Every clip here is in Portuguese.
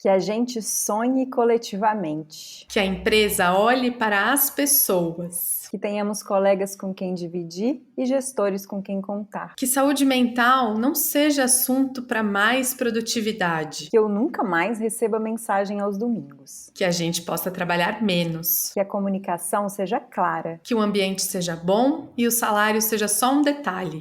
Que a gente sonhe coletivamente. Que a empresa olhe para as pessoas. Que tenhamos colegas com quem dividir e gestores com quem contar. Que saúde mental não seja assunto para mais produtividade. Que eu nunca mais receba mensagem aos domingos. Que a gente possa trabalhar menos. Que a comunicação seja clara. Que o ambiente seja bom e o salário seja só um detalhe.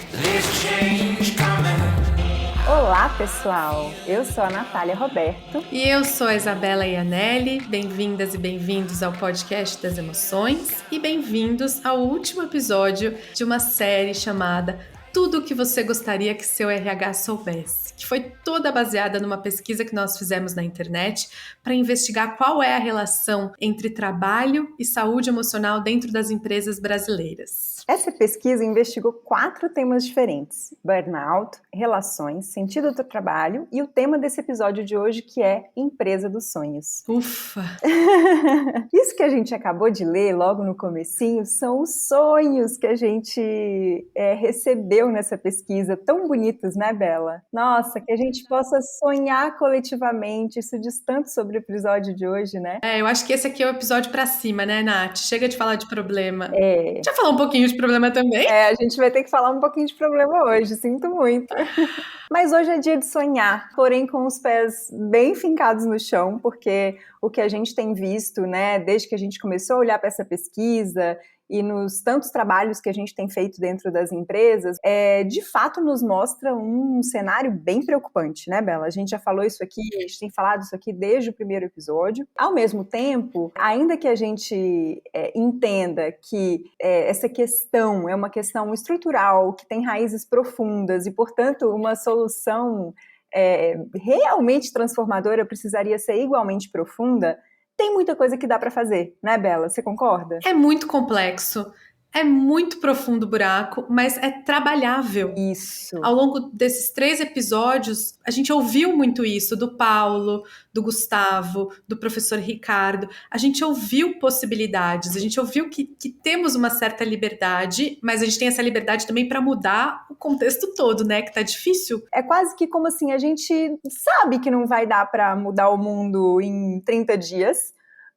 Olá, pessoal! Eu sou a Natália Roberto. E eu sou a Isabela Ianelli. Bem-vindas e bem-vindos ao podcast das emoções e bem-vindos ao último episódio de uma série chamada Tudo o que você gostaria que seu RH soubesse, que foi toda baseada numa pesquisa que nós fizemos na internet para investigar qual é a relação entre trabalho e saúde emocional dentro das empresas brasileiras. Essa pesquisa investigou 4 temas diferentes: burnout, relações, sentido do trabalho e o tema desse episódio de hoje, que é Empresa dos Sonhos. Ufa! Isso que a gente acabou de ler logo no comecinho são os sonhos que a gente recebeu nessa pesquisa, tão bonitos, né, Bela? Nossa, que a gente possa sonhar coletivamente, isso diz tanto sobre o episódio de hoje, né? Eu acho que esse aqui é o episódio pra cima, né, Nath? Chega de falar de problema. É. Já falou um pouquinho de problema também? A gente vai ter que falar um pouquinho de problema hoje, sinto muito. Mas hoje é dia de sonhar, porém com os pés bem fincados no chão, porque o que a gente tem visto, né, desde que a gente começou a olhar para essa pesquisa e nos tantos trabalhos que a gente tem feito dentro das empresas, de fato nos mostra um cenário bem preocupante, né, Bela? A gente já falou isso aqui, a gente tem falado isso aqui desde o primeiro episódio. Ao mesmo tempo, ainda que a gente entenda que essa questão é uma questão estrutural, que tem raízes profundas e, portanto, uma solução realmente transformadora precisaria ser igualmente profunda, tem muita coisa que dá para fazer, né, Bela? Você concorda? É muito complexo, é muito profundo o buraco, mas é trabalhável. Isso. Ao longo desses 3 episódios, a gente ouviu muito isso do Paulo, do Gustavo, do professor Ricardo. A gente ouviu possibilidades, a gente ouviu que temos uma certa liberdade, mas a gente tem essa liberdade também para mudar o contexto todo, né? Que tá difícil. É quase que como assim, a gente sabe que não vai dar para mudar o mundo em 30 dias,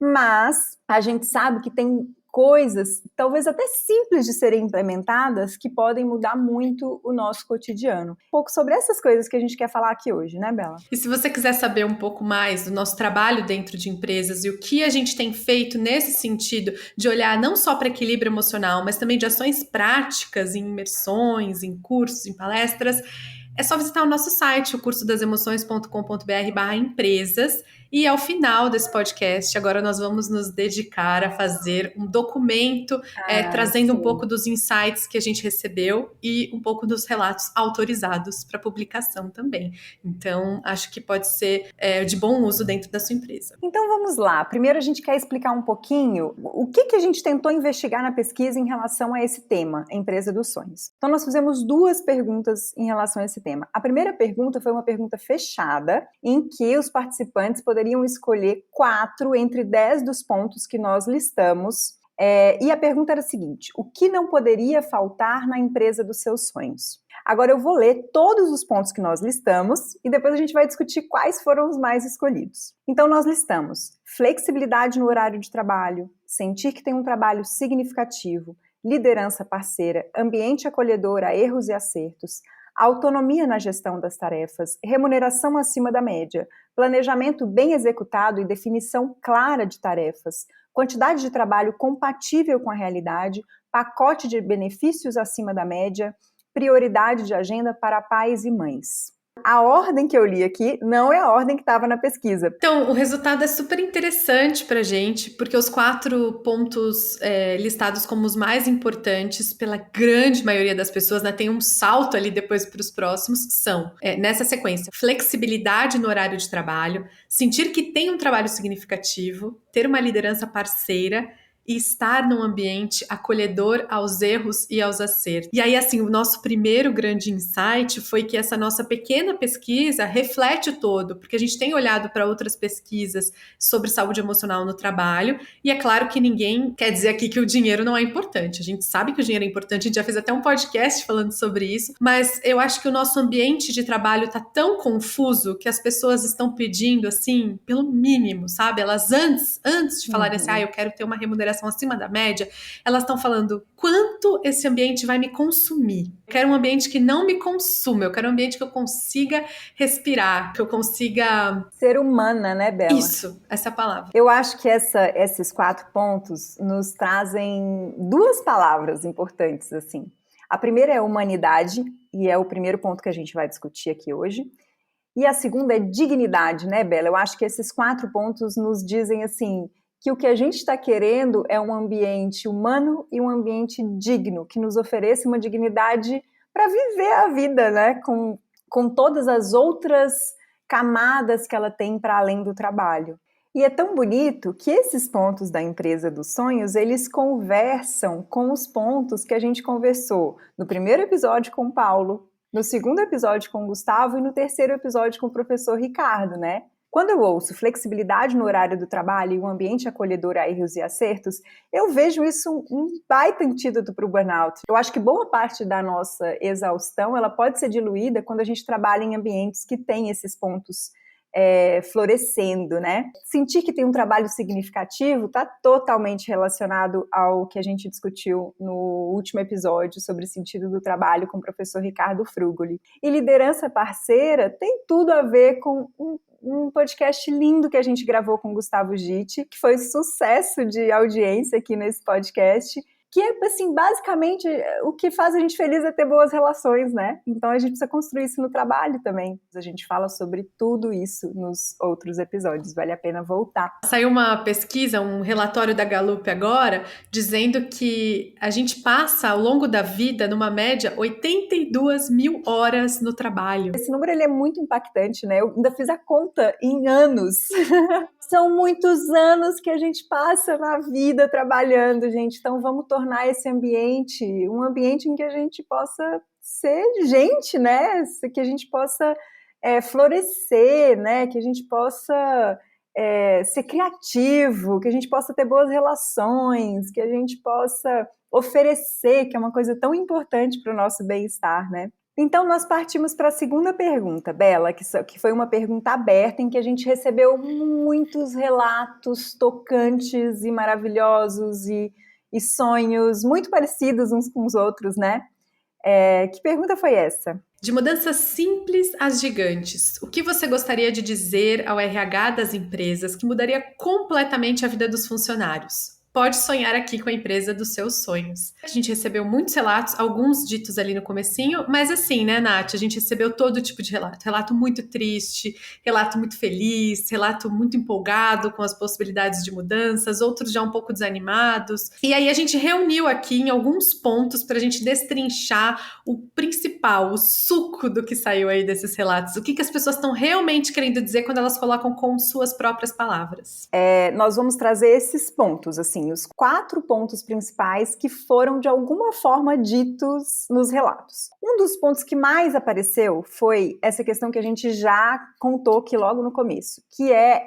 mas a gente sabe que tem coisas, talvez até simples de serem implementadas, que podem mudar muito o nosso cotidiano. Um pouco sobre essas coisas que a gente quer falar aqui hoje, né, Bela? E se você quiser saber um pouco mais do nosso trabalho dentro de empresas e o que a gente tem feito nesse sentido de olhar não só para equilíbrio emocional, mas também de ações práticas em imersões, em cursos, em palestras, é só visitar o nosso site, o cursodasemoções.com.br/empresas. E ao final desse podcast, agora nós vamos nos dedicar a fazer um documento trazendo um pouco dos insights que a gente recebeu e um pouco dos relatos autorizados para publicação também. Então, acho que pode ser de bom uso dentro da sua empresa. Então vamos lá. Primeiro a gente quer explicar um pouquinho o que a gente tentou investigar na pesquisa em relação a esse tema, a Empresa dos Sonhos. Então nós fizemos 2 perguntas em relação a esse tema. A primeira pergunta foi uma pergunta fechada, em que os participantes poderiam escolher 4 entre 10 dos pontos que nós listamos. E a pergunta era a seguinte: o que não poderia faltar na empresa dos seus sonhos? Agora eu vou ler todos os pontos que nós listamos e depois a gente vai discutir quais foram os mais escolhidos. Então nós listamos flexibilidade no horário de trabalho, sentir que tem um trabalho significativo, liderança parceira, ambiente acolhedor a erros e acertos, autonomia na gestão das tarefas, remuneração acima da média, planejamento bem executado e definição clara de tarefas, quantidade de trabalho compatível com a realidade, pacote de benefícios acima da média, prioridade de agenda para pais e mães. A ordem que eu li aqui não é a ordem que estava na pesquisa. Então, o resultado é super interessante para a gente, porque os 4 pontos listados como os mais importantes pela grande maioria das pessoas, né, tem um salto ali depois para os próximos, são, nessa sequência, flexibilidade no horário de trabalho, sentir que tem um trabalho significativo, ter uma liderança parceira, e estar num ambiente acolhedor aos erros e aos acertos. E aí, assim, o nosso primeiro grande insight foi que essa nossa pequena pesquisa reflete o todo, porque a gente tem olhado para outras pesquisas sobre saúde emocional no trabalho, e é claro que ninguém quer dizer aqui que o dinheiro não é importante. A gente sabe que o dinheiro é importante, a gente já fez até um podcast falando sobre isso, mas eu acho que o nosso ambiente de trabalho está tão confuso que as pessoas estão pedindo, assim, pelo mínimo, sabe? Elas antes de falarem assim, eu quero ter uma remuneração acima da média, elas estão falando quanto esse ambiente vai me consumir. Eu quero um ambiente que não me consuma, eu quero um ambiente que eu consiga respirar, que eu consiga... Ser humana, né, Bela? Isso, essa é a palavra. Eu acho que esses 4 pontos nos trazem 2 palavras importantes, assim. A primeira é humanidade, e é o primeiro ponto que a gente vai discutir aqui hoje. E a segunda é dignidade, né, Bela? Eu acho que esses 4 pontos nos dizem, assim, que o que a gente está querendo é um ambiente humano e um ambiente digno, que nos ofereça uma dignidade para viver a vida, né, com todas as outras camadas que ela tem para além do trabalho. E é tão bonito que esses pontos da empresa dos sonhos, eles conversam com os pontos que a gente conversou no primeiro episódio com o Paulo, no segundo episódio com o Gustavo e no terceiro episódio com o professor Ricardo, né? Quando eu ouço flexibilidade no horário do trabalho e um ambiente acolhedor a erros e acertos, eu vejo isso um baita antídoto para o burnout. Eu acho que boa parte da nossa exaustão, ela pode ser diluída quando a gente trabalha em ambientes que têm esses pontos florescendo, né? Sentir que tem um trabalho significativo está totalmente relacionado ao que a gente discutiu no último episódio sobre o sentido do trabalho com o professor Ricardo Frugoli. E liderança parceira tem tudo a ver com um podcast lindo que a gente gravou com o Gustavo Gitti, que foi sucesso de audiência aqui nesse podcast, que é, assim, basicamente o que faz a gente feliz é ter boas relações, né? Então a gente precisa construir isso no trabalho também. A gente fala sobre tudo isso nos outros episódios, vale a pena voltar. Saiu uma pesquisa, um relatório da Gallup agora, dizendo que a gente passa ao longo da vida, numa média, 82 mil horas no trabalho. Esse número ele é muito impactante, né? Eu ainda fiz a conta em anos. São muitos anos que a gente passa na vida trabalhando, gente. Então vamos tornar esse ambiente um ambiente em que a gente possa ser gente, né? Que a gente possa florescer, né? Que a gente possa ser criativo, que a gente possa ter boas relações, que a gente possa oferecer, que é uma coisa tão importante para o nosso bem-estar, né? Então, nós partimos para a segunda pergunta, Bela, que foi uma pergunta aberta em que a gente recebeu muitos relatos tocantes e maravilhosos e sonhos muito parecidos uns com os outros, né? Que pergunta foi essa? De mudanças simples às gigantes, o que você gostaria de dizer ao RH das empresas que mudaria completamente a vida dos funcionários? Pode sonhar aqui com a empresa dos seus sonhos. A gente recebeu muitos relatos, alguns ditos ali no comecinho, mas assim, né, Nath? A gente recebeu todo tipo de relato. Relato muito triste, relato muito feliz, relato muito empolgado com as possibilidades de mudanças, outros já um pouco desanimados. E aí a gente reuniu aqui em alguns pontos para a gente destrinchar o principal, o suco do que saiu aí desses relatos. O que as pessoas estão realmente querendo dizer quando elas colocam com suas próprias palavras. Nós vamos trazer esses pontos, assim, os 4 pontos principais que foram de alguma forma ditos nos relatos. Um dos pontos que mais apareceu foi essa questão que a gente já contou aqui logo no começo, que é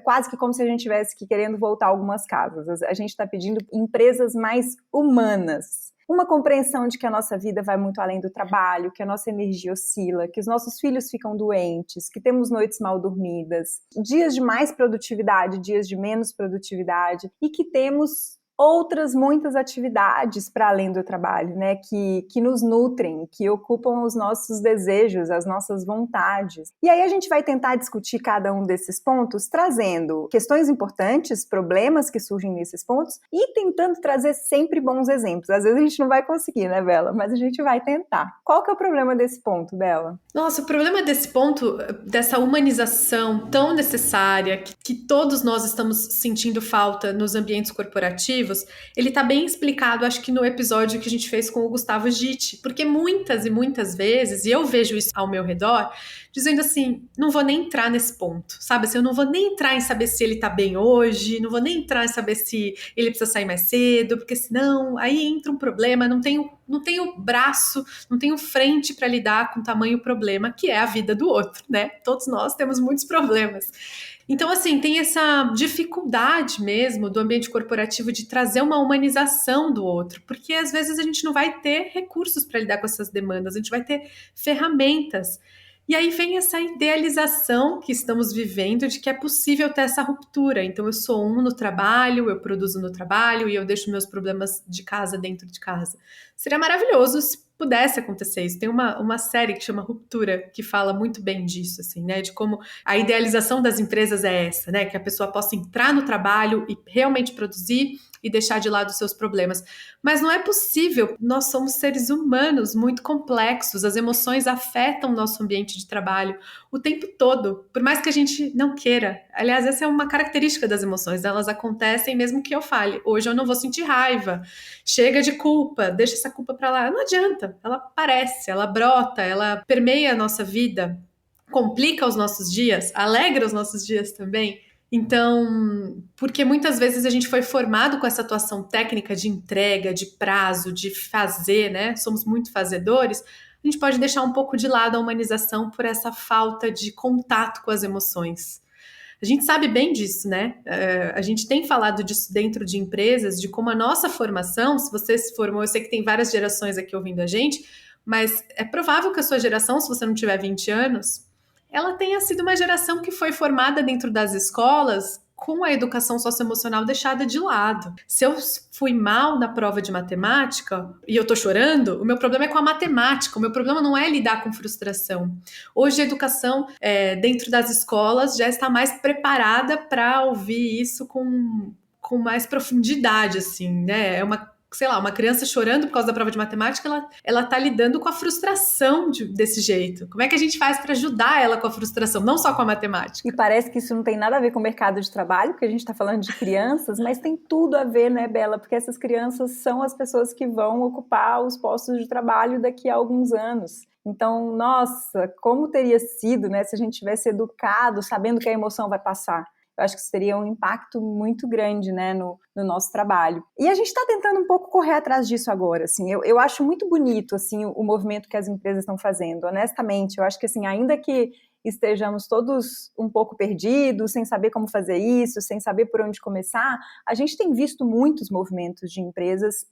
quase que como se a gente estivesse querendo voltar algumas casas. A gente está pedindo empresas mais humanas. Uma compreensão de que a nossa vida vai muito além do trabalho, que a nossa energia oscila, que os nossos filhos ficam doentes, que temos noites mal dormidas, dias de mais produtividade, dias de menos produtividade, e que temos outras muitas atividades para além do trabalho, né, que nos nutrem, que ocupam os nossos desejos, as nossas vontades. E aí a gente vai tentar discutir cada um desses pontos, trazendo questões importantes, problemas que surgem nesses pontos e tentando trazer sempre bons exemplos. Às vezes a gente não vai conseguir, né, Bela? Mas a gente vai tentar. Qual que é o problema desse ponto, Bela? Nossa, o problema desse ponto, dessa humanização tão necessária, que que todos nós estamos sentindo falta nos ambientes corporativos, ele está bem explicado, acho que no episódio que a gente fez com o Gustavo Gitti, porque muitas e muitas vezes, e eu vejo isso ao meu redor, dizendo assim, não vou nem entrar nesse ponto, sabe? Assim, eu não vou nem entrar em saber se ele tá bem hoje, não vou nem entrar em saber se ele precisa sair mais cedo, porque senão aí entra um problema, não tenho braço, não tenho frente para lidar com o tamanho problema que é a vida do outro, né? Todos nós temos muitos problemas. Então, assim, tem essa dificuldade mesmo do ambiente corporativo de trazer uma humanização do outro, porque às vezes a gente não vai ter recursos para lidar com essas demandas, a gente vai ter ferramentas. E aí vem essa idealização que estamos vivendo de que é possível ter essa ruptura. Então, eu sou um no trabalho, eu produzo no trabalho e eu deixo meus problemas de casa dentro de casa. Seria maravilhoso se pudesse acontecer isso. Tem uma série que chama Ruptura, que fala muito bem disso, assim, né? De como a idealização das empresas é essa, né? Que a pessoa possa entrar no trabalho e realmente produzir e deixar de lado os seus problemas. Mas não é possível. Nós somos seres humanos muito complexos. As emoções afetam o nosso ambiente de trabalho o tempo todo, por mais que a gente não queira. Aliás, essa é uma característica das emoções. Elas acontecem mesmo que eu fale. Hoje eu não vou sentir raiva. Chega de culpa, deixa essa culpa para lá. Não adianta. Ela aparece, ela brota, ela permeia a nossa vida, complica os nossos dias, alegra os nossos dias também. Então, porque muitas vezes a gente foi formado com essa atuação técnica de entrega, de prazo, de fazer, né? Somos muito fazedores. A gente pode deixar um pouco de lado a humanização por essa falta de contato com as emoções. A gente sabe bem disso, né? A gente tem falado disso dentro de empresas, de como a nossa formação, se você se formou, eu sei que tem várias gerações aqui ouvindo a gente, mas é provável que a sua geração, se você não tiver 20 anos, ela tenha sido uma geração que foi formada dentro das escolas com a educação socioemocional deixada de lado. Se eu fui mal na prova de matemática e eu tô chorando, o meu problema é com a matemática, o meu problema não é lidar com frustração. Hoje a educação dentro das escolas já está mais preparada para ouvir isso com mais profundidade, assim, né? É uma criança chorando por causa da prova de matemática, ela tá lidando com a frustração desse jeito. Como é que a gente faz para ajudar ela com a frustração, não só com a matemática? E parece que isso não tem nada a ver com o mercado de trabalho, porque a gente está falando de crianças, mas tem tudo a ver, né, Bela? Porque essas crianças são as pessoas que vão ocupar os postos de trabalho daqui a alguns anos. Então, nossa, como teria sido, né, se a gente tivesse educado, sabendo que a emoção vai passar. Eu acho que isso teria um impacto muito grande, né, no nosso trabalho. E a gente está tentando um pouco correr atrás disso agora, assim. Eu acho muito bonito, assim, o movimento que as empresas estão fazendo, honestamente. Eu acho que, assim, ainda que estejamos todos um pouco perdidos, sem saber como fazer isso, sem saber por onde começar, a gente tem visto muitos movimentos de empresas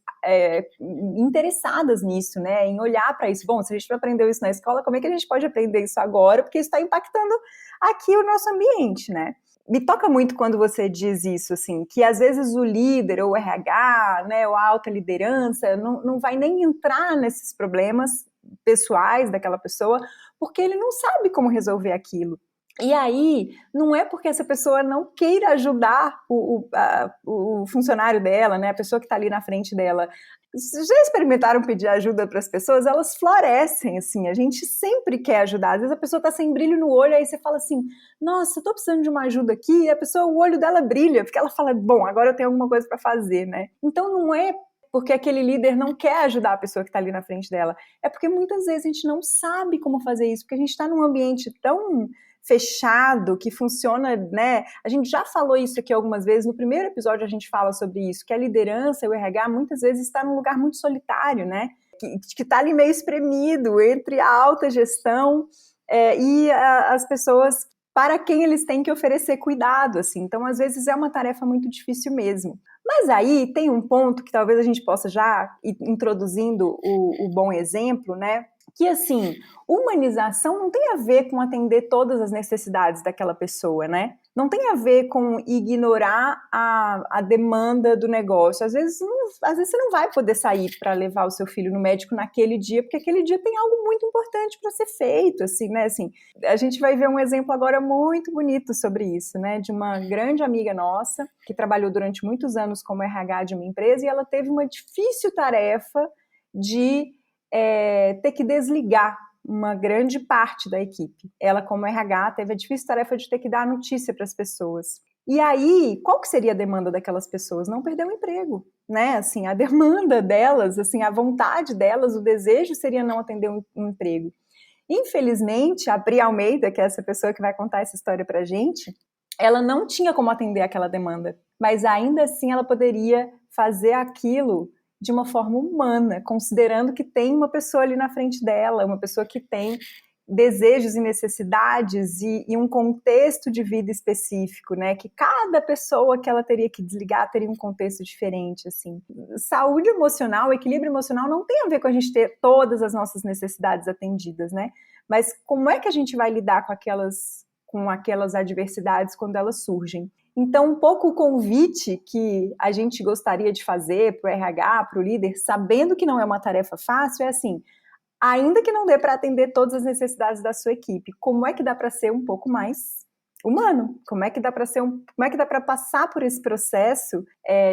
interessadas nisso, né, em olhar para isso. Bom, se a gente não aprendeu isso na escola, como é que a gente pode aprender isso agora? Porque isso está impactando aqui o nosso ambiente, né? Me toca muito quando você diz isso, assim, que às vezes o líder, ou o RH, né, ou a alta liderança, não vai nem entrar nesses problemas pessoais daquela pessoa, porque ele não sabe como resolver aquilo. E aí, não é porque essa pessoa não queira ajudar o funcionário dela, né, a pessoa que está ali na frente dela. Já experimentaram pedir ajuda para as pessoas? Elas florescem, assim, a gente sempre quer ajudar. Às vezes a pessoa está sem brilho no olho, aí você fala assim, nossa, estou precisando de uma ajuda aqui, e a pessoa, o olho dela brilha, porque ela fala, bom, agora eu tenho alguma coisa para fazer, né? Então não é porque aquele líder não quer ajudar a pessoa que está ali na frente dela, é porque muitas vezes a gente não sabe como fazer isso, porque a gente está num ambiente tão fechado, que funciona, né? A gente já falou isso aqui algumas vezes, no primeiro episódio a gente fala sobre isso, que a liderança, o RH, muitas vezes está num lugar muito solitário, né? Que está ali meio espremido entre a alta gestão e as pessoas para quem eles têm que oferecer cuidado, assim. Então, às vezes, é uma tarefa muito difícil mesmo. Mas aí tem um ponto que talvez a gente possa já ir introduzindo o bom exemplo, né? Que, assim, humanização não tem a ver com atender todas as necessidades daquela pessoa, né? Não tem a ver com ignorar a demanda do negócio. Às vezes você não vai poder sair para levar o seu filho no médico naquele dia, porque aquele dia tem algo muito importante para ser feito, assim, né? Assim, a gente vai ver um exemplo agora muito bonito sobre isso, né? De uma grande amiga nossa, que trabalhou durante muitos anos como RH de uma empresa, e ela teve uma difícil tarefa de ter que desligar uma grande parte da equipe. Ela, como RH, teve a difícil tarefa de ter que dar notícia para as pessoas. E aí, qual que seria a demanda daquelas pessoas? Não perder o emprego, né? Assim, a demanda delas, assim, a vontade delas, o desejo seria não atender um emprego. Infelizmente, a Pri Almeida, que é essa pessoa que vai contar essa história pra gente, ela não tinha como atender aquela demanda, mas ainda assim ela poderia fazer aquilo de uma forma humana, considerando que tem uma pessoa ali na frente dela, uma pessoa que tem desejos e necessidades e um contexto de vida específico, né? Que cada pessoa que ela teria que desligar teria um contexto diferente, assim. Saúde emocional, equilíbrio emocional não tem a ver com a gente ter todas as nossas necessidades atendidas, né? Mas como é que a gente vai lidar com aquelas adversidades quando elas surgem? Então, um pouco o convite que a gente gostaria de fazer para o RH, para o líder, sabendo que não é uma tarefa fácil, é assim: ainda que não dê para atender todas as necessidades da sua equipe, como é que dá para ser um pouco mais humano? Como é que dá para passar por esse processo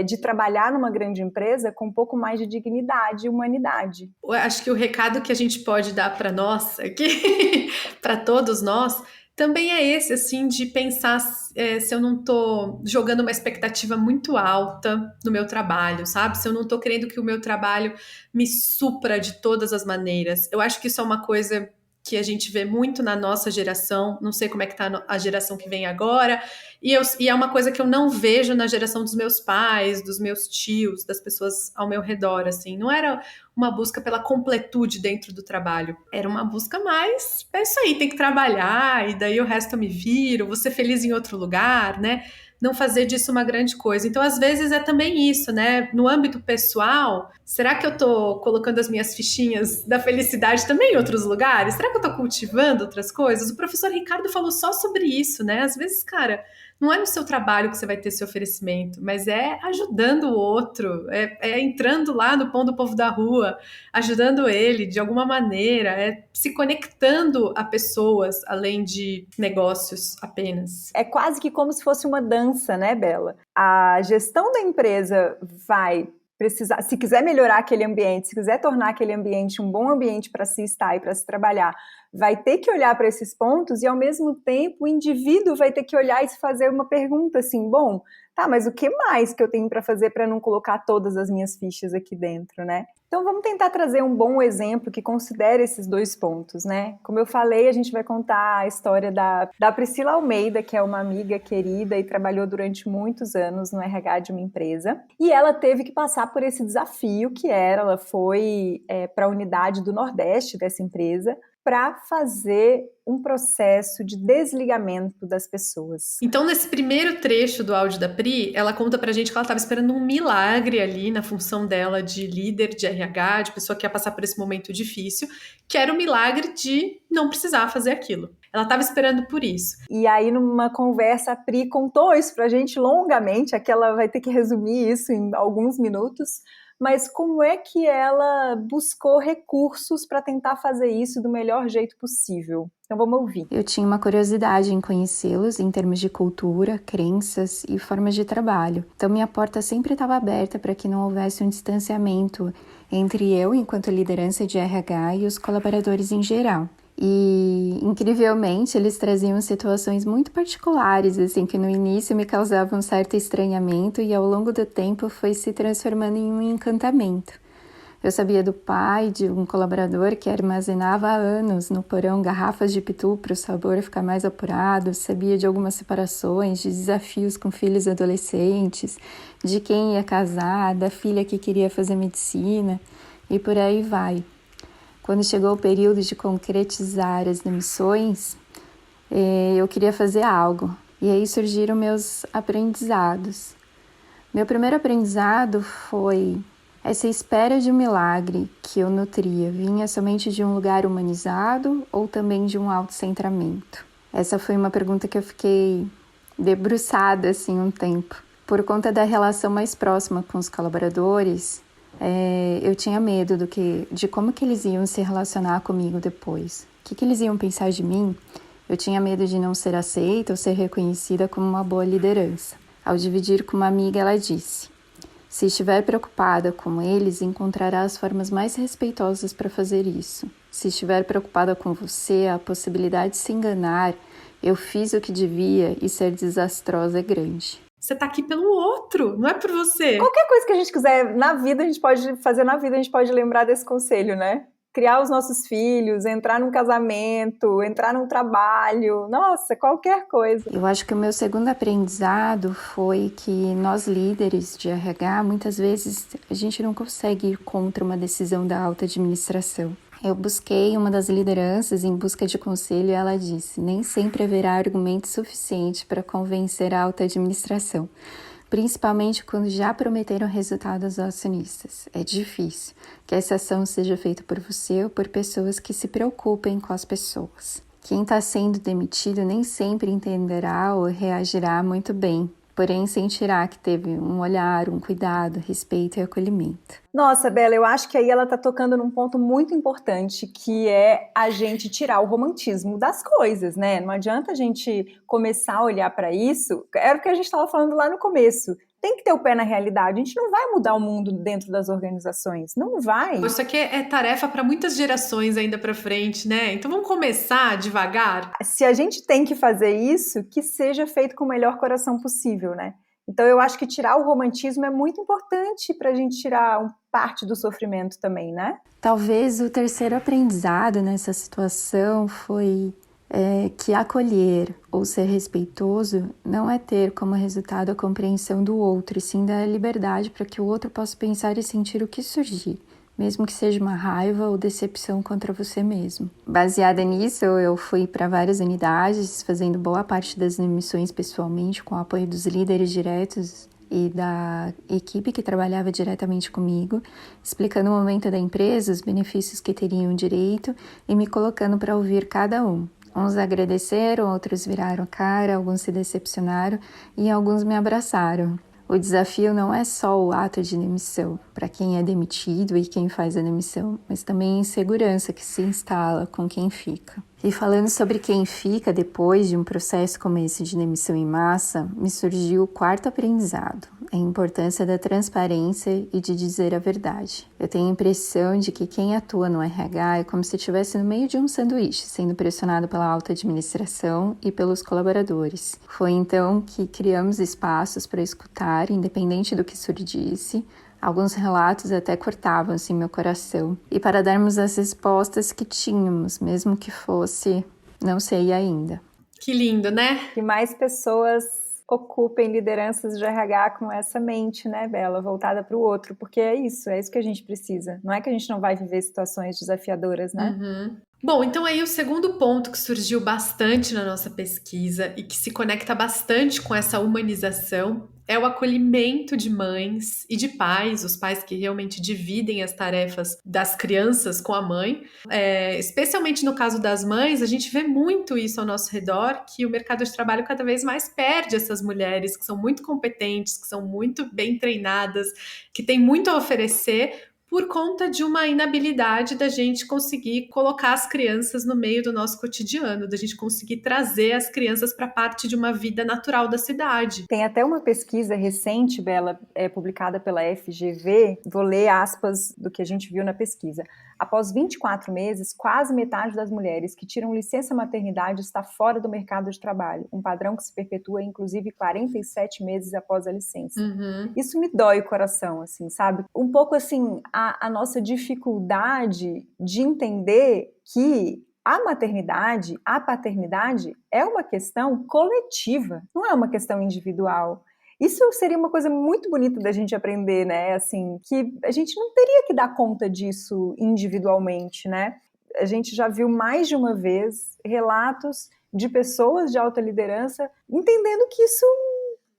de trabalhar numa grande empresa com um pouco mais de dignidade e humanidade? Eu acho que o recado que a gente pode dar para nós aqui, para todos nós, também é esse, assim, de pensar se eu não estou jogando uma expectativa muito alta no meu trabalho, sabe? Se eu não estou querendo que o meu trabalho me supra de todas as maneiras. Eu acho que isso é uma coisa que a gente vê muito na nossa geração, não sei como é que tá a geração que vem agora, e é uma coisa que eu não vejo na geração dos meus pais, dos meus tios, das pessoas ao meu redor, assim. Não era uma busca pela completude dentro do trabalho. Era uma busca mais, é isso aí, tem que trabalhar, e daí o resto eu me viro, vou ser feliz em outro lugar, né? Não fazer disso uma grande coisa. Então, às vezes, é também isso, né? No âmbito pessoal, será que eu tô colocando as minhas fichinhas da felicidade também em outros lugares? Será que eu tô cultivando outras coisas? O professor Ricardo falou só sobre isso, né? Às vezes, cara, não é no seu trabalho que você vai ter esse oferecimento, mas é ajudando o outro, é entrando lá no pão do povo da rua, ajudando ele de alguma maneira, é se conectando a pessoas além de negócios apenas. É quase que como se fosse uma dança, né, Bela? A gestão da empresa vai precisar, se quiser melhorar aquele ambiente, se quiser tornar aquele ambiente um bom ambiente para se estar e para se trabalhar, vai ter que olhar para esses pontos e, ao mesmo tempo, o indivíduo vai ter que olhar e se fazer uma pergunta assim: bom, tá, mas o que mais que eu tenho para fazer para não colocar todas as minhas fichas aqui dentro, né? Então vamos tentar trazer um bom exemplo que considere esses dois pontos, né? Como eu falei, a gente vai contar a história da Priscila Almeida, que é uma amiga querida e trabalhou durante muitos anos no RH de uma empresa. E ela teve que passar por esse desafio ela foi para a unidade do Nordeste dessa empresa, para fazer um processo de desligamento das pessoas. Então, nesse primeiro trecho do áudio da Pri, ela conta pra gente que ela estava esperando um milagre ali na função dela de líder de RH, de pessoa que ia passar por esse momento difícil, que era o milagre de não precisar fazer aquilo. Ela estava esperando por isso. E aí, numa conversa, a Pri contou isso pra gente longamente, aqui ela vai ter que resumir isso em alguns minutos, mas como é que ela buscou recursos para tentar fazer isso do melhor jeito possível? Então vamos ouvir. Eu tinha uma curiosidade em conhecê-los em termos de cultura, crenças e formas de trabalho. Então minha porta sempre estava aberta para que não houvesse um distanciamento entre eu, enquanto liderança de RH, e os colaboradores em geral. E, incrivelmente, eles traziam situações muito particulares, assim, que no início me causavam um certo estranhamento e ao longo do tempo foi se transformando em um encantamento. Eu sabia do pai de um colaborador que armazenava há anos no porão garrafas de pitu para o sabor ficar mais apurado, sabia de algumas separações, de desafios com filhos adolescentes, de quem ia casar, da filha que queria fazer medicina e por aí vai. Quando chegou o período de concretizar as demissões, eu queria fazer algo. E aí surgiram meus aprendizados. Meu primeiro aprendizado foi essa espera de um milagre que eu nutria. Vinha somente de um lugar humanizado ou também de um autocentramento? Essa foi uma pergunta que eu fiquei debruçada assim um tempo. Por conta da relação mais próxima com os colaboradores, eu tinha medo de como que eles iam se relacionar comigo depois. O que eles iam pensar de mim? Eu tinha medo de não ser aceita ou ser reconhecida como uma boa liderança. Ao dividir com uma amiga, ela disse: Se estiver preocupada com eles, encontrará as formas mais respeitosas para fazer isso. Se estiver preocupada com você, a possibilidade de se enganar, eu fiz o que devia e ser desastrosa é grande. Você tá aqui pelo outro, não é por você. Qualquer coisa que a gente quiser na vida, a gente pode fazer na vida, a gente pode lembrar desse conselho, né? Criar os nossos filhos, entrar num casamento, entrar num trabalho, nossa, qualquer coisa. Eu acho que o meu segundo aprendizado foi que nós líderes de RH, muitas vezes a gente não consegue ir contra uma decisão da alta administração. Eu busquei uma das lideranças em busca de conselho e ela disse: nem sempre haverá argumento suficiente para convencer a alta administração, principalmente quando já prometeram resultado aos acionistas. É difícil que essa ação seja feita por você ou por pessoas que se preocupem com as pessoas. Quem está sendo demitido nem sempre entenderá ou reagirá muito bem, porém sentirá que teve um olhar, um cuidado, respeito e acolhimento. Nossa, Bela, eu acho que aí ela está tocando num ponto muito importante, que é a gente tirar o romantismo das coisas, né? Não adianta a gente começar a olhar para isso, era o que a gente estava falando lá no começo. Tem que ter o pé na realidade. A gente não vai mudar o mundo dentro das organizações. Não vai. Isso aqui é tarefa para muitas gerações ainda para frente, né? Então vamos começar devagar. Se a gente tem que fazer isso, que seja feito com o melhor coração possível, né? Então eu acho que tirar o romantismo é muito importante para a gente tirar parte do sofrimento também, né? Talvez o terceiro aprendizado nessa situação foi que acolher ou ser respeitoso não é ter como resultado a compreensão do outro, e sim dar liberdade para que o outro possa pensar e sentir o que surgir, mesmo que seja uma raiva ou decepção contra você mesmo. Baseada nisso, eu fui para várias unidades, fazendo boa parte das missões pessoalmente, com o apoio dos líderes diretos e da equipe que trabalhava diretamente comigo, explicando o momento da empresa, os benefícios que teriam direito e me colocando para ouvir cada um. Uns agradeceram, outros viraram a cara, alguns se decepcionaram e alguns me abraçaram. O desafio não é só o ato de demissão, para quem é demitido e quem faz a demissão, mas também a insegurança que se instala com quem fica. E falando sobre quem fica depois de um processo como esse de demissão em massa, me surgiu o quarto aprendizado, a importância da transparência e de dizer a verdade. Eu tenho a impressão de que quem atua no RH é como se estivesse no meio de um sanduíche, sendo pressionado pela alta administração e pelos colaboradores. Foi então que criamos espaços para escutar, independente do que surgisse. Alguns relatos até cortavam-se em meu coração. E para darmos as respostas que tínhamos, mesmo que fosse, não sei ainda. Que lindo, né? Que mais pessoas ocupem lideranças de RH com essa mente, né, Bela, voltada para o outro, porque é isso que a gente precisa. Não é que a gente não vai viver situações desafiadoras, né? Uhum. Bom, então aí o segundo ponto que surgiu bastante na nossa pesquisa e que se conecta bastante com essa humanização é o acolhimento de mães e de pais, os pais que realmente dividem as tarefas das crianças com a mãe. Especialmente no caso das mães, a gente vê muito isso ao nosso redor, que o mercado de trabalho cada vez mais perde essas mulheres que são muito competentes, que são muito bem treinadas, que têm muito a oferecer, por conta de uma inabilidade da gente conseguir colocar as crianças no meio do nosso cotidiano, da gente conseguir trazer as crianças para parte de uma vida natural da cidade. Tem até uma pesquisa recente, Bela, publicada pela FGV, vou ler aspas do que a gente viu na pesquisa. Após 24 meses, quase metade das mulheres que tiram licença maternidade está fora do mercado de trabalho, um padrão que se perpetua inclusive 47 meses após a licença. Uhum. Isso me dói o coração, assim, sabe? Um pouco assim, a nossa dificuldade de entender que a maternidade, a paternidade é uma questão coletiva, não é uma questão individual. Isso seria uma coisa muito bonita da gente aprender, né? Assim, que a gente não teria que dar conta disso individualmente, né? A gente já viu mais de uma vez relatos de pessoas de alta liderança entendendo que isso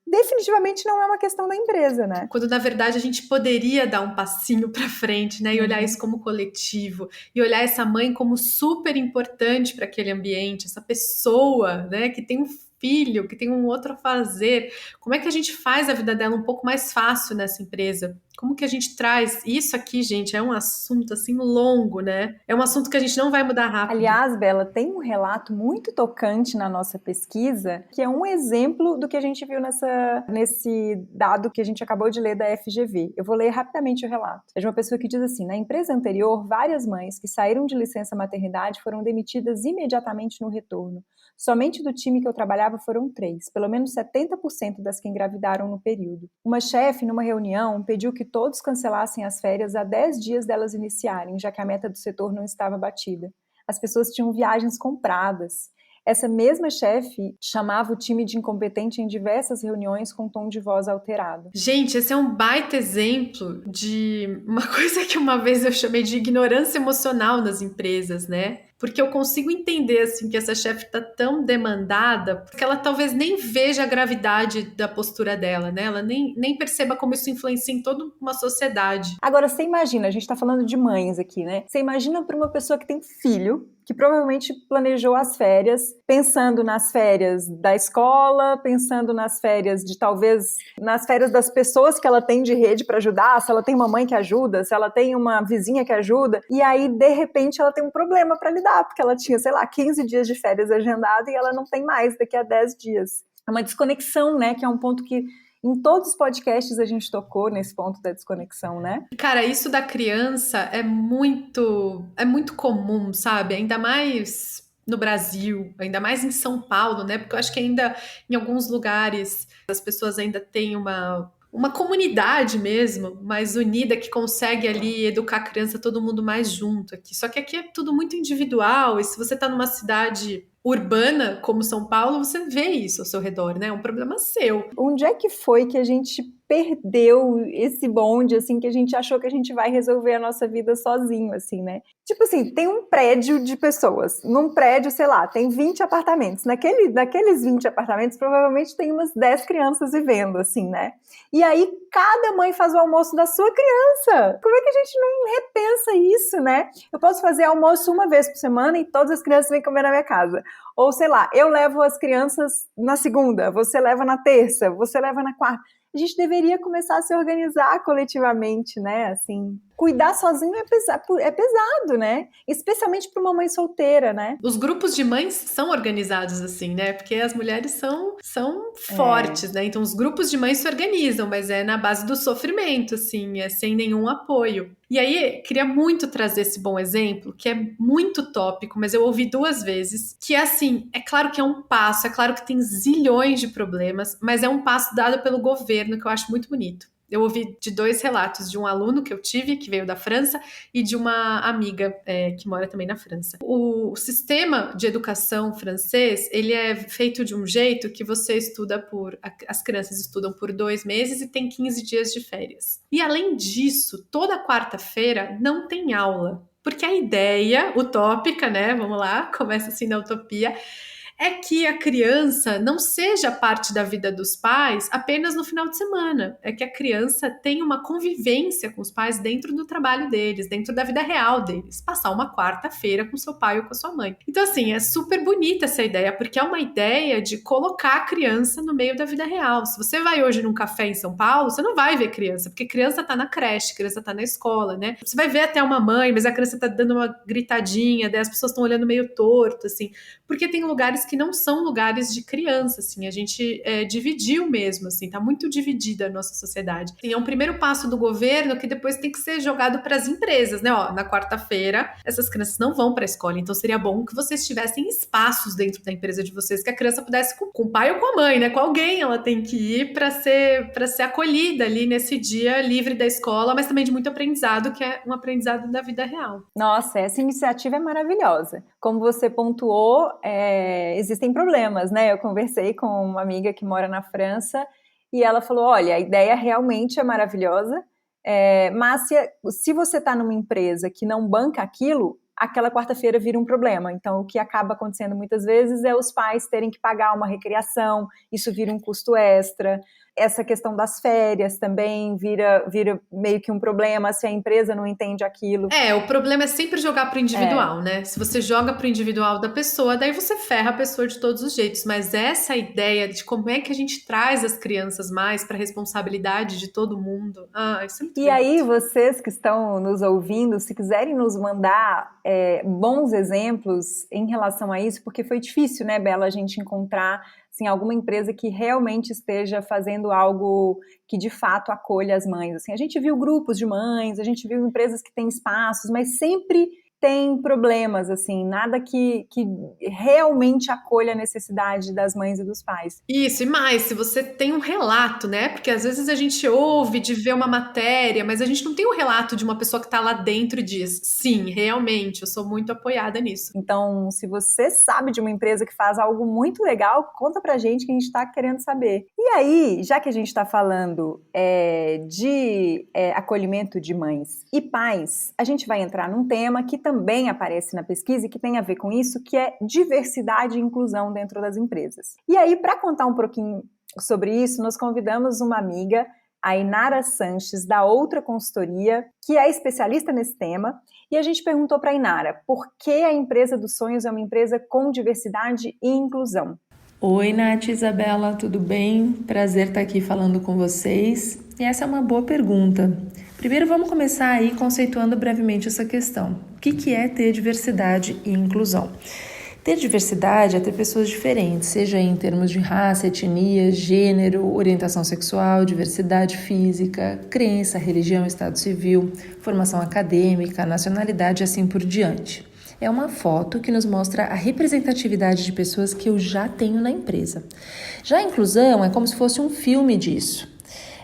definitivamente não é uma questão da empresa, né? Quando, na verdade, a gente poderia dar um passinho para frente, né? E olhar isso como coletivo. E olhar essa mãe como super importante para aquele ambiente. Essa pessoa, né? Que tem um filho, que tem um outro a fazer. Como é que a gente faz a vida dela um pouco mais fácil nessa empresa? Como que a gente traz isso aqui, gente? É um assunto assim longo, né? É um assunto que a gente não vai mudar rápido. Aliás, Bela, tem um relato muito tocante na nossa pesquisa, que é um exemplo do que a gente viu nesse dado que a gente acabou de ler da FGV. Eu vou ler rapidamente o relato. É de uma pessoa que diz assim: na empresa anterior, várias mães que saíram de licença maternidade foram demitidas imediatamente no retorno. Somente do time que eu trabalhava foram 3, pelo menos 70% das que engravidaram no período. Uma chefe, numa reunião, pediu que todos cancelassem as férias a 10 dias delas iniciarem, já que a meta do setor não estava batida. As pessoas tinham viagens compradas. Essa mesma chefe chamava o time de incompetente em diversas reuniões com tom de voz alterado. Gente, esse é um baita exemplo de uma coisa que uma vez eu chamei de ignorância emocional nas empresas, né? Porque eu consigo entender, assim, que essa chefe tá tão demandada, porque ela talvez nem veja a gravidade da postura dela, né? Ela nem perceba como isso influencia em toda uma sociedade. Agora, você imagina, a gente tá falando de mães aqui, né? Você imagina para uma pessoa que tem filho, que provavelmente planejou as férias, pensando nas férias da escola, pensando nas férias nas férias das pessoas que ela tem de rede para ajudar, se ela tem uma mãe que ajuda, se ela tem uma vizinha que ajuda, e aí, de repente, ela tem um problema para lidar, porque ela tinha, 15 dias de férias agendado e ela não tem mais daqui a 10 dias. É uma desconexão, né, que é um ponto que em todos os podcasts a gente tocou nesse ponto da desconexão, né? Cara, isso da criança é muito comum, sabe? Ainda mais no Brasil, ainda mais em São Paulo, né? Porque eu acho que ainda em alguns lugares as pessoas ainda têm uma comunidade mesmo, mais unida, que consegue ali educar a criança, todo mundo mais junto aqui. Só que aqui é tudo muito individual, e se você tá numa cidade urbana como São Paulo, você vê isso ao seu redor, né? É um problema seu. Onde é que foi que a gente perdeu esse bonde, assim, que a gente achou que a gente vai resolver a nossa vida sozinho, assim, né? Tipo assim, tem um prédio de pessoas. Num prédio, sei lá, tem 20 apartamentos. Daqueles 20 apartamentos, provavelmente tem umas 10 crianças vivendo, assim, né? E aí, cada mãe faz o almoço da sua criança. Como é que a gente não repensa isso, né? Eu posso fazer almoço uma vez por semana e todas as crianças vêm comer na minha casa. Ou, sei lá, eu levo as crianças na segunda, você leva na terça, você leva na quarta. A gente deveria começar a se organizar coletivamente, né? Assim, cuidar sozinho é pesado, né? Especialmente para uma mãe solteira, né? Os grupos de mães são organizados assim, né? Porque as mulheres são fortes, né? Então os grupos de mães se organizam, mas é na base do sofrimento, assim, é sem nenhum apoio. E aí, queria muito trazer esse bom exemplo, que é muito tópico, mas eu ouvi 2 vezes, que é assim, é claro que é um passo, é claro que tem zilhões de problemas, mas é um passo dado pelo governo que eu acho muito bonito. Eu ouvi de 2 relatos, de um aluno que eu tive, que veio da França, e de uma amiga que mora também na França. O sistema de educação francês, ele é feito de um jeito que você as crianças estudam por 2 meses e tem 15 dias de férias. E além disso, toda quarta-feira não tem aula. Porque a ideia utópica, né, vamos lá, começa assim na utopia, é que a criança não seja parte da vida dos pais apenas no final de semana. É que a criança tenha uma convivência com os pais dentro do trabalho deles, dentro da vida real deles. Passar uma quarta-feira com seu pai ou com a sua mãe. Então, assim, é super bonita essa ideia, porque é uma ideia de colocar a criança no meio da vida real. Se você vai hoje num café em São Paulo, você não vai ver criança, porque criança tá na creche, criança tá na escola, né? Você vai ver até uma mãe, mas a criança tá dando uma gritadinha, daí as pessoas estão olhando meio torto, assim. Porque tem lugares que não são lugares de criança, assim, a gente dividiu mesmo, assim, tá muito dividida a nossa sociedade. E é um primeiro passo do governo que depois tem que ser jogado para as empresas, né? Ó, na quarta-feira, essas crianças não vão para a escola, então seria bom que vocês tivessem espaços dentro da empresa de vocês, que a criança pudesse com o pai ou com a mãe, né? Com alguém ela tem que ir para ser acolhida ali nesse dia livre da escola, mas também de muito aprendizado, que é um aprendizado da vida real. Nossa, essa iniciativa é maravilhosa. Como você pontuou, existem problemas, né? Eu conversei com uma amiga que mora na França e ela falou, olha, a ideia realmente é maravilhosa, mas se você está numa empresa que não banca aquilo, aquela quarta-feira vira um problema. Então, o que acaba acontecendo muitas vezes é os pais terem que pagar uma recreação, isso vira um custo extra. Essa questão das férias também vira meio que um problema se a empresa não entende aquilo. O problema é sempre jogar pro individual, né? Se você joga pro individual da pessoa, daí você ferra a pessoa de todos os jeitos. Mas essa ideia de como é que a gente traz as crianças mais para a responsabilidade de todo mundo, isso é muito bonito. Aí, vocês que estão nos ouvindo, se quiserem nos mandar bons exemplos em relação a isso, porque foi difícil, né, Bela, a gente encontrar assim, alguma empresa que realmente esteja fazendo algo que de fato acolha as mães. Assim, a gente viu grupos de mães, a gente viu empresas que têm espaços, mas sempre tem problemas, assim, nada que realmente acolha a necessidade das mães e dos pais. Isso, e mais, se você tem um relato, né? Porque às vezes a gente ouve de ver uma matéria, mas a gente não tem um relato de uma pessoa que tá lá dentro e diz, sim, realmente, eu sou muito apoiada nisso. Então, se você sabe de uma empresa que faz algo muito legal, conta pra gente que a gente tá querendo saber. E aí, já que a gente tá falando de acolhimento de mães e pais, a gente vai entrar num tema que também aparece na pesquisa e que tem a ver com isso, que é diversidade e inclusão dentro das empresas. E aí, para contar um pouquinho sobre isso, nós convidamos uma amiga, a Inara Sanches, da Outra Consultoria, que é especialista nesse tema, e a gente perguntou para a Inara por que a empresa dos sonhos é uma empresa com diversidade e inclusão. Oi, Nath e Isabela, tudo bem? Prazer estar aqui falando com vocês. E essa é uma boa pergunta. Primeiro, vamos começar aí conceituando brevemente essa questão. O que é ter diversidade e inclusão? Ter diversidade é ter pessoas diferentes, seja em termos de raça, etnia, gênero, orientação sexual, diversidade física, crença, religião, estado civil, formação acadêmica, nacionalidade e assim por diante. É uma foto que nos mostra a representatividade de pessoas que eu já tenho na empresa. Já a inclusão é como se fosse um filme disso.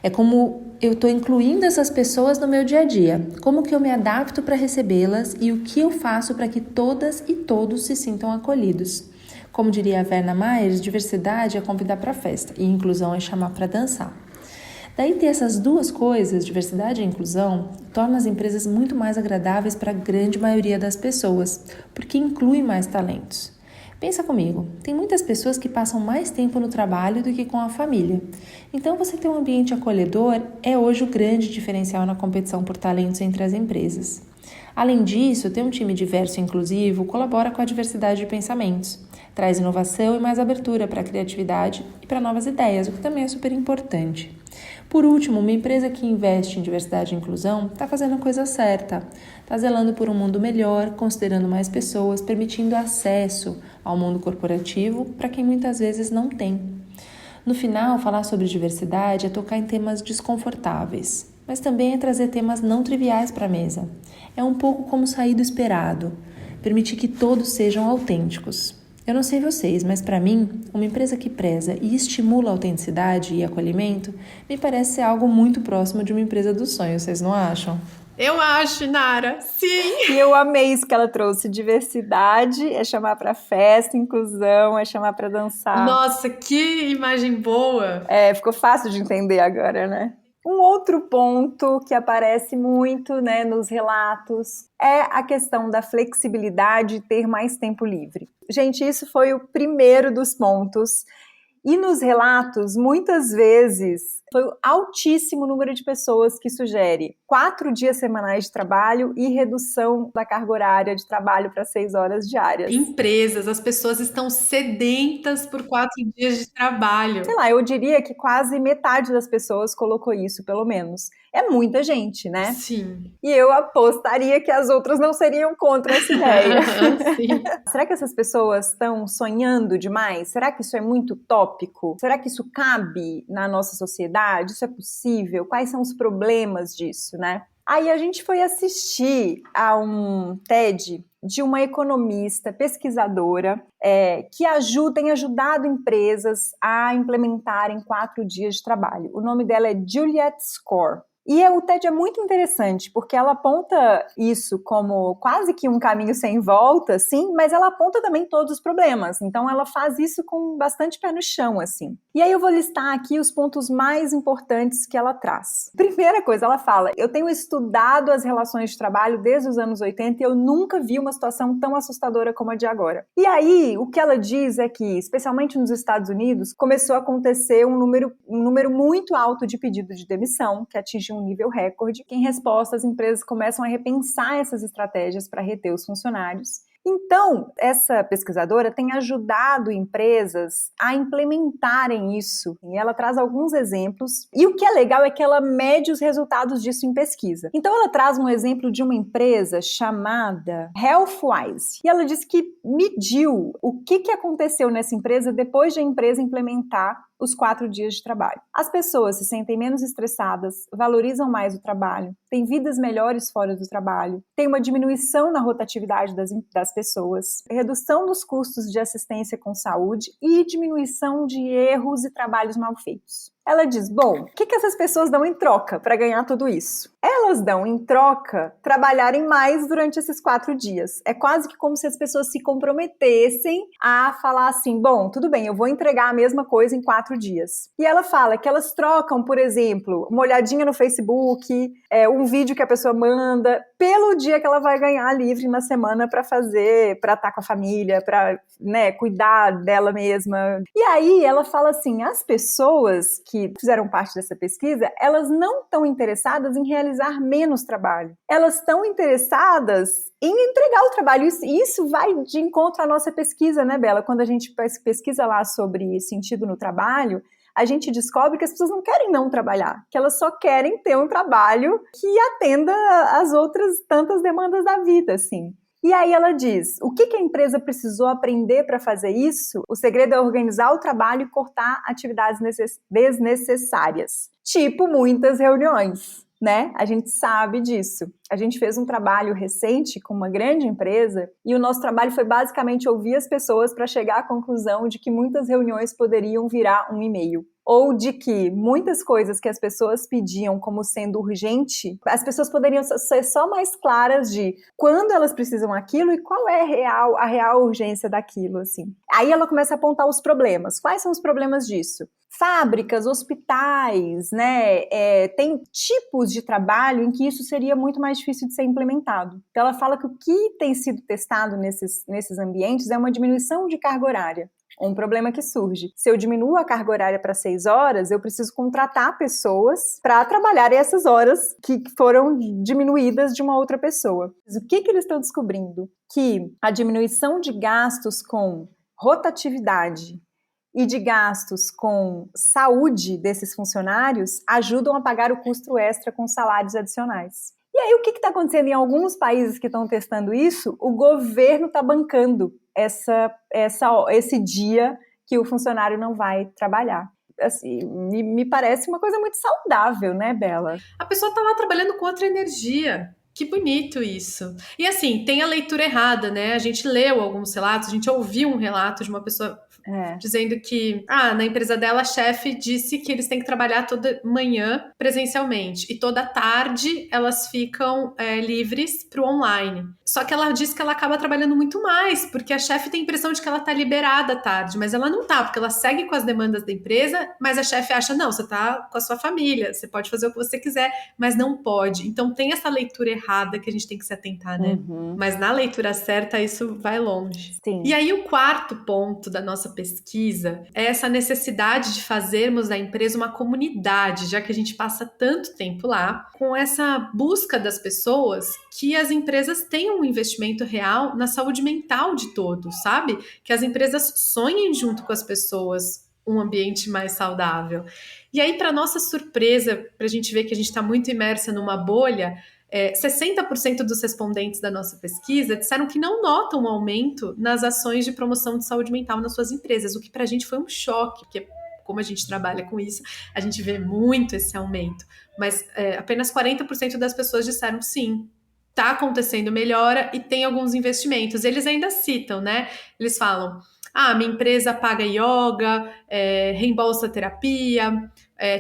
É como eu estou incluindo essas pessoas no meu dia a dia, como que eu me adapto para recebê-las e o que eu faço para que todas e todos se sintam acolhidos. Como diria a Verna Myers, diversidade é convidar para a festa e inclusão é chamar para dançar. Daí ter essas duas coisas, diversidade e inclusão, torna as empresas muito mais agradáveis para a grande maioria das pessoas, porque inclui mais talentos. Pensa comigo, tem muitas pessoas que passam mais tempo no trabalho do que com a família. Então você ter um ambiente acolhedor é hoje o grande diferencial na competição por talentos entre as empresas. Além disso, ter um time diverso e inclusivo colabora com a diversidade de pensamentos, traz inovação e mais abertura para a criatividade e para novas ideias, o que também é super importante. Por último, uma empresa que investe em diversidade e inclusão está fazendo a coisa certa, está zelando por um mundo melhor, considerando mais pessoas, permitindo acesso ao mundo corporativo para quem muitas vezes não tem. No final, falar sobre diversidade é tocar em temas desconfortáveis, mas também é trazer temas não triviais para a mesa. É um pouco como sair do esperado, permitir que todos sejam autênticos. Eu não sei vocês, mas para mim, uma empresa que preza e estimula a autenticidade e acolhimento me parece ser algo muito próximo de uma empresa dos sonhos, vocês não acham? Eu acho, Nara, sim! E eu amei isso que ela trouxe, diversidade é chamar para festa, inclusão é chamar para dançar. Nossa, que imagem boa! Ficou fácil de entender agora, né? Um outro ponto que aparece muito, né, nos relatos é a questão da flexibilidade e ter mais tempo livre. Gente, isso foi o primeiro dos pontos. E nos relatos, muitas vezes, foi o altíssimo número de pessoas que sugere 4 dias semanais de trabalho e redução da carga horária de trabalho para 6 horas diárias. Empresas, as pessoas estão sedentas por 4 dias de trabalho. Sei lá, eu diria que quase metade das pessoas colocou isso, pelo menos. É muita gente, né? Sim. E eu apostaria que as outras não seriam contra essa ideia. Sim. Será que essas pessoas estão sonhando demais? Será que isso é muito utópico? Será que isso cabe na nossa sociedade? Isso é possível? Quais são os problemas disso, né? Aí a gente foi assistir a um TED de uma economista, pesquisadora, que tem ajudado empresas a implementarem 4 dias de trabalho. O nome dela é Juliet Score. E o TED é muito interessante, porque ela aponta isso como quase que um caminho sem volta, sim, mas ela aponta também todos os problemas. Então ela faz isso com bastante pé no chão, assim. E aí eu vou listar aqui os pontos mais importantes que ela traz. Primeira coisa, ela fala: eu tenho estudado as relações de trabalho desde os anos 80 e eu nunca vi uma situação tão assustadora como a de agora. E aí, o que ela diz é que, especialmente nos Estados Unidos, começou a acontecer um número muito alto de pedido de demissão, que atingiu um nível recorde, que em resposta as empresas começam a repensar essas estratégias para reter os funcionários. Então, essa pesquisadora tem ajudado empresas a implementarem isso. E ela traz alguns exemplos. E o que é legal é que ela mede os resultados disso em pesquisa. Então, ela traz um exemplo de uma empresa chamada Healthwise. E ela diz que mediu o que aconteceu nessa empresa depois de a empresa implementar os 4 dias de trabalho. As pessoas se sentem menos estressadas, valorizam mais o trabalho, têm vidas melhores fora do trabalho, tem uma diminuição na rotatividade das pessoas, redução nos custos de assistência com saúde e diminuição de erros e trabalhos mal feitos. Ela diz, bom, o que essas pessoas dão em troca para ganhar tudo isso? Elas dão em troca trabalharem mais durante esses 4 dias. É quase que como se as pessoas se comprometessem a falar assim, bom, tudo bem, eu vou entregar a mesma coisa em 4 dias. E ela fala que elas trocam, por exemplo, uma olhadinha no Facebook, um vídeo que a pessoa manda, pelo dia que ela vai ganhar livre na semana para estar com a família, para, cuidar dela mesma. E aí ela fala assim, as pessoas que fizeram parte dessa pesquisa, elas não estão interessadas em realizar menos trabalho. Elas estão interessadas em entregar o trabalho. Isso vai de encontro à nossa pesquisa, né, Bela? Quando a gente pesquisa lá sobre sentido no trabalho, a gente descobre que as pessoas não querem não trabalhar, que elas só querem ter um trabalho que atenda às outras tantas demandas da vida, assim. E aí ela diz, o que a empresa precisou aprender para fazer isso? O segredo é organizar o trabalho e cortar atividades desnecessárias, tipo muitas reuniões, né? A gente sabe disso. A gente fez um trabalho recente com uma grande empresa e o nosso trabalho foi basicamente ouvir as pessoas para chegar à conclusão de que muitas reuniões poderiam virar um e-mail. Ou de que muitas coisas que as pessoas pediam como sendo urgente, as pessoas poderiam ser só mais claras de quando elas precisam aquilo e qual é a real urgência daquilo, assim. Aí ela começa a apontar os problemas. Quais são os problemas disso? Fábricas, hospitais, né? Tem tipos de trabalho em que isso seria muito mais difícil de ser implementado. Então ela fala que o que tem sido testado nesses ambientes é uma diminuição de carga horária. Um problema que surge. Se eu diminuo a carga horária para 6 horas, eu preciso contratar pessoas para trabalhar essas horas que foram diminuídas de uma outra pessoa. O que eles estão descobrindo? Que a diminuição de gastos com rotatividade e de gastos com saúde desses funcionários ajudam a pagar o custo extra com salários adicionais. E aí, o que está acontecendo em alguns países que estão testando isso? O governo está bancando esse dia que o funcionário não vai trabalhar. Assim, me parece uma coisa muito saudável, né, Bela? A pessoa está lá trabalhando com outra energia. Que bonito isso. E assim, tem a leitura errada, né? A gente leu alguns relatos, a gente ouviu um relato de uma pessoa dizendo que na empresa dela a chefe disse que eles têm que trabalhar toda manhã presencialmente e toda tarde elas ficam livres para o online. Só que ela diz que ela acaba trabalhando muito mais, porque a chefe tem a impressão de que ela tá liberada à tarde, mas ela não tá, porque ela segue com as demandas da empresa, mas a chefe acha, não, você tá com a sua família, você pode fazer o que você quiser, mas não pode. Então tem essa leitura errada que a gente tem que se atentar, né? Uhum. Mas na leitura certa, isso vai longe. Sim. E aí o quarto ponto da nossa pesquisa é essa necessidade de fazermos da empresa uma comunidade, já que a gente passa tanto tempo lá, com essa busca das pessoas que as empresas tenham um investimento real na saúde mental de todos, sabe? Que as empresas sonhem junto com as pessoas um ambiente mais saudável. E aí, para nossa surpresa, para a gente ver que a gente está muito imersa numa bolha, 60% dos respondentes da nossa pesquisa disseram que não notam um aumento nas ações de promoção de saúde mental nas suas empresas, o que para a gente foi um choque, porque como a gente trabalha com isso, a gente vê muito esse aumento. Mas apenas 40% das pessoas disseram sim, está acontecendo melhora e tem alguns investimentos. Eles ainda citam, né? Eles falam, minha empresa paga yoga, reembolsa terapia,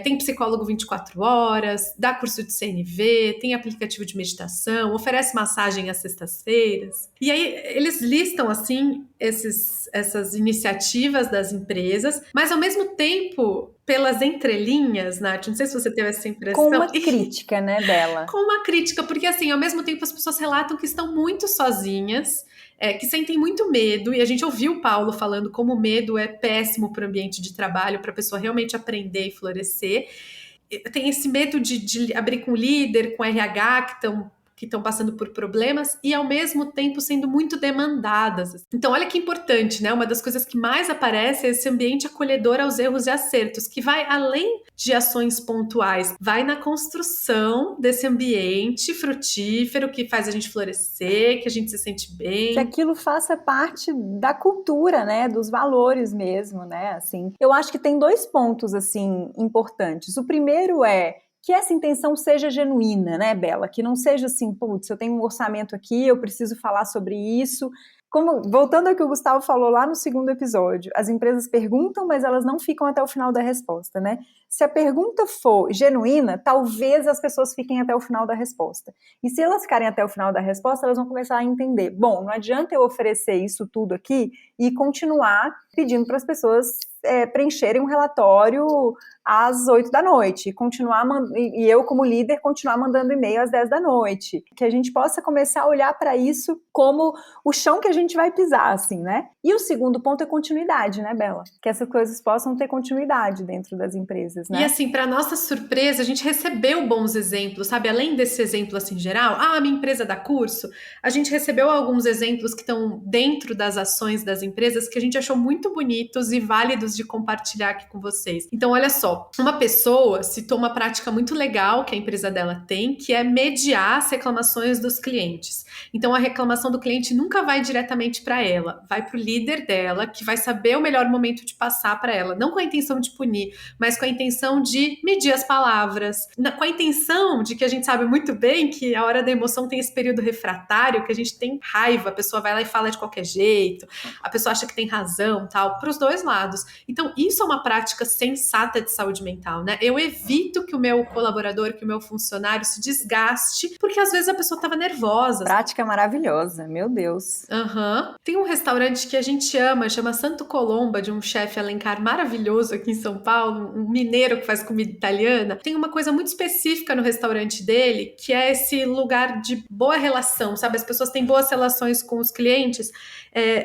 tem psicólogo 24 horas, dá curso de CNV, tem aplicativo de meditação, oferece massagem às sextas-feiras. E aí eles listam, assim, essas iniciativas das empresas, mas ao mesmo tempo, pelas entrelinhas, Nath, não sei se você teve essa impressão. Com uma crítica, né, Bela? Com uma crítica, porque assim, ao mesmo tempo as pessoas relatam que estão muito sozinhas, que sentem muito medo, e a gente ouviu o Paulo falando como o medo é péssimo para o ambiente de trabalho, para a pessoa realmente aprender e florescer. Tem esse medo de abrir com o líder, com o RH, que estão passando por problemas e, ao mesmo tempo, sendo muito demandadas. Então, olha que importante, né? Uma das coisas que mais aparece é esse ambiente acolhedor aos erros e acertos, que vai além de ações pontuais, vai na construção desse ambiente frutífero que faz a gente florescer, que a gente se sente bem. Que aquilo faça parte da cultura, né? Dos valores mesmo, né? Assim, eu acho que tem 2 pontos, assim, importantes. O primeiro é que essa intenção seja genuína, né, Bela? Que não seja assim, putz, eu tenho um orçamento aqui, eu preciso falar sobre isso. Voltando ao que o Gustavo falou lá no 2º episódio, as empresas perguntam, mas elas não ficam até o final da resposta, né? Se a pergunta for genuína, talvez as pessoas fiquem até o final da resposta. E se elas ficarem até o final da resposta, elas vão começar a entender, bom, não adianta eu oferecer isso tudo aqui e continuar pedindo para as pessoas preencherem um relatório às 8 da noite, e eu como líder continuar mandando e-mail às 10 da noite, que a gente possa começar a olhar para isso como o chão que a gente vai pisar, assim, né? E o segundo ponto é continuidade, né, Bela? Que essas coisas possam ter continuidade dentro das empresas, né? E assim, para nossa surpresa, a gente recebeu bons exemplos, sabe? Além desse exemplo assim geral, a minha empresa dá curso, a gente recebeu alguns exemplos que estão dentro das ações das empresas que a gente achou muito bonitos e válidos de compartilhar aqui com vocês. Então, olha só, uma pessoa citou uma prática muito legal que a empresa dela tem, que é mediar as reclamações dos clientes. Então, a reclamação do cliente nunca vai diretamente para ela, vai para o líder dela, que vai saber o melhor momento de passar para ela, não com a intenção de punir, mas com a intenção de medir as palavras, com a intenção de que a gente sabe muito bem que a hora da emoção tem esse período refratário, que a gente tem raiva, a pessoa vai lá e fala de qualquer jeito, a pessoa acha que tem razão, tal, para os 2 lados. Então, isso é uma prática sensata de saúde mental, né? Eu evito que o meu colaborador, que o meu funcionário se desgaste, porque às vezes a pessoa estava nervosa. Prática maravilhosa, meu Deus. Tem um restaurante que a gente ama, chama Santo Colomba, de um chefe Alencar maravilhoso aqui em São Paulo, um mineiro que faz comida italiana. Tem uma coisa muito específica no restaurante dele, que é esse lugar de boa relação, sabe? As pessoas têm boas relações com os clientes,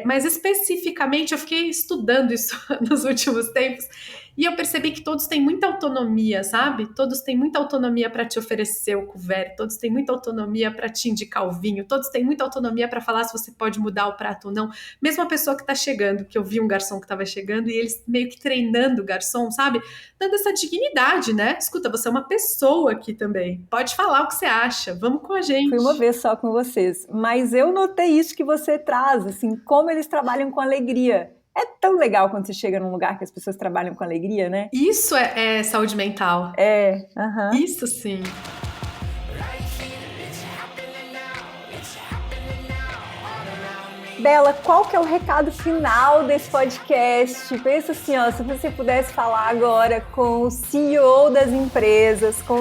mas especificamente eu fiquei estudando isso nos últimos tempos e eu percebi que todos têm muita autonomia, sabe? Todos têm muita autonomia para te oferecer o couvert, todos têm muita autonomia para te indicar o vinho, todos têm muita autonomia para falar se você pode mudar o prato ou não. Mesmo a pessoa que tá chegando, que eu vi um garçom que tava chegando e eles meio que treinando o garçom, sabe? Dando essa dignidade, né? Escuta, você é uma pessoa aqui também. Pode falar o que você acha, vamos com a gente. Fui uma vez só com vocês, mas eu notei isso que você traz, assim, como eles trabalham com alegria. É tão legal quando você chega num lugar que as pessoas trabalham com alegria, né? Isso é saúde mental. Isso sim. Bela, qual que é o recado final desse podcast? Pensa assim, ó, se você pudesse falar agora com o CEO das empresas, com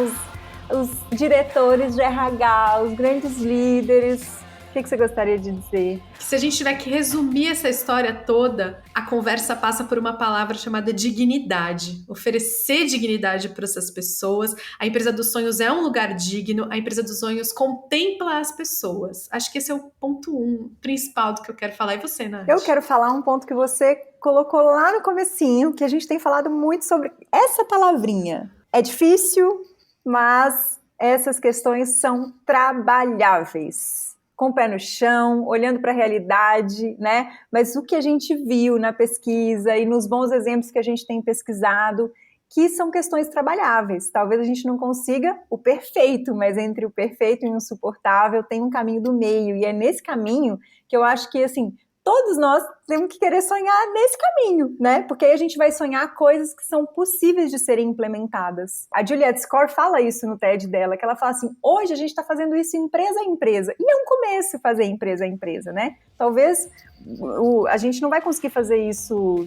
os diretores de RH, os grandes líderes, o que você gostaria de dizer? Se a gente tiver que resumir essa história toda, a conversa passa por uma palavra chamada dignidade. Oferecer dignidade para essas pessoas. A empresa dos sonhos é um lugar digno. A empresa dos sonhos contempla as pessoas. Acho que esse é o ponto principal do que eu quero falar. E você, Nath? Eu quero falar um ponto que você colocou lá no comecinho, que a gente tem falado muito sobre essa palavrinha. É difícil, mas essas questões são trabalháveis. Com o pé no chão, olhando para a realidade, né? Mas o que a gente viu na pesquisa e nos bons exemplos que a gente tem pesquisado, que são questões trabalháveis. Talvez a gente não consiga o perfeito, mas entre o perfeito e o insuportável tem um caminho do meio. E é nesse caminho que eu acho que, assim, todos nós temos que querer sonhar nesse caminho, né? Porque aí a gente vai sonhar coisas que são possíveis de serem implementadas. A Juliette Score fala isso no TED dela, que ela fala assim, hoje a gente está fazendo isso empresa a empresa. E é um começo fazer empresa a empresa, né? Talvez a gente não vai conseguir fazer isso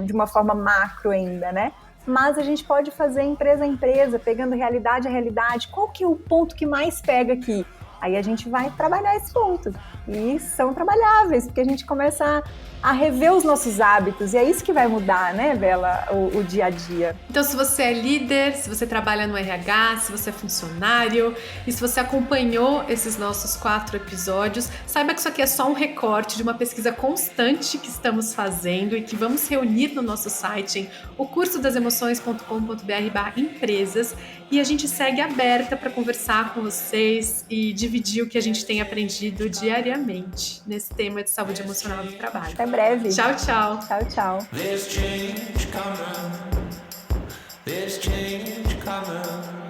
de uma forma macro ainda, né? mas a gente pode fazer empresa a empresa, pegando realidade a realidade. Qual que é o ponto que mais pega aqui? Aí a gente vai trabalhar esse ponto. E são trabalháveis, porque a gente começa a rever os nossos hábitos. E é isso que vai mudar, né, Bela, o dia a dia. Então, se você é líder, se você trabalha no RH, se você é funcionário e se você acompanhou esses nossos 4 episódios, saiba que isso aqui é só um recorte de uma pesquisa constante que estamos fazendo e que vamos reunir no nosso site em ocursodasemoções.com.br/empresas, e a gente segue aberta para conversar com vocês e dividir o que a gente tem aprendido diariamente nesse tema de saúde emocional do trabalho. Até breve. Tchau, tchau. Tchau, tchau. There's change coming.